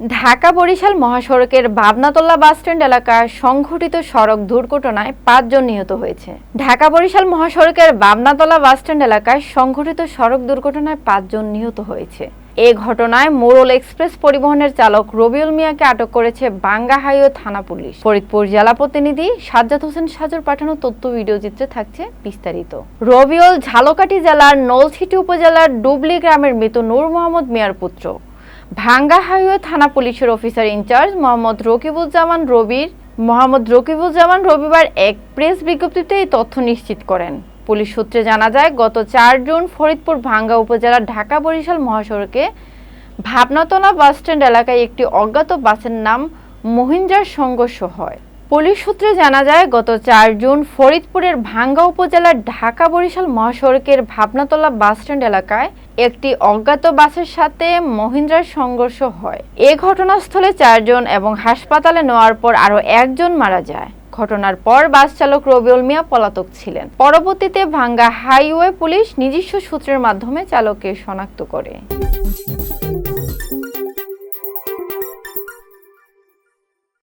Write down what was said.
ঢাকা-বরিশাল মহাসড়কের ভাবনাতলা বাসস্ট্যান্ড এলাকায় সংঘটিত সড়ক দুর্ঘটনায় ৫ জন নিহত হয়েছে। ঢাকা-বরিশাল মহাসড়কের ভাবনাতলা বাসস্ট্যান্ড এলাকায় সংঘটিত সড়ক দুর্ঘটনায় ৫ জন নিহত হয়েছে। এ ঘটনায় মোড়ল এক্সপ্রেস পরিবহনের চালক রবিউল মিয়াকে আটক করেছে বাঙ্গা হাইওয়ে থানা পুলিশ। ফরিদপুর জেলা প্রতিনিধি সাজ্জাদ হোসেন সাজুর পাঠানো তথ্য ভিডিওচিত্রে থাকছে বিস্তারিত। রবিউল ঝালকাঠি জেলার নলছিটি উপজেলার ডুবলি গ্রামের মৃত নূর মোহাম্মদ মিয়ার পুত্র। ভাঙ্গা হাইওয়ে থানা পুলিশের অফিসার ইনচার্জ মোহাম্মদ রকিবুজ্জামান রবিবার এক প্রেস বিজ্ঞপ্তিতে এই তথ্য নিশ্চিত করেন। পুলিশ সূত্রে জানা যায়, গত ৪ জুন ফরিদপুর ভাঙ্গা উপজেলার ঢাকা-বরিশাল মহাসড়কে ভাবনাতলা বাসস্ট্যান্ড এলাকায় একটি অজ্ঞাত বাসের নাম মহিন্দ্রার সংঘর্ষ হয়। পুলিশ সূত্রে জানা যায়, গত ৪ জুন ফরিদপুরের ভাঙ্গা উপজেলার ঢাকা-বরিশাল মহাসড়কের ভাবনাতলা বাসস্ট্যান্ড এলাকায় একটি অজ্ঞাত বাসের সাথে মহিন্দ্রার সংঘর্ষ হয়। এ ঘটনাস্থলে ৪ জন এবং হাসপাতালে নেওয়ার পর আরও ১ জন মারা যায়। ঘটনার পর বাস চালক রবিউল মিয়া পলাতক ছিলেন। পরবর্তীতে ভাঙ্গা হাইওয়ে পুলিশ নিজস্ব সূত্রের মাধ্যমে চালককে শনাক্ত করে।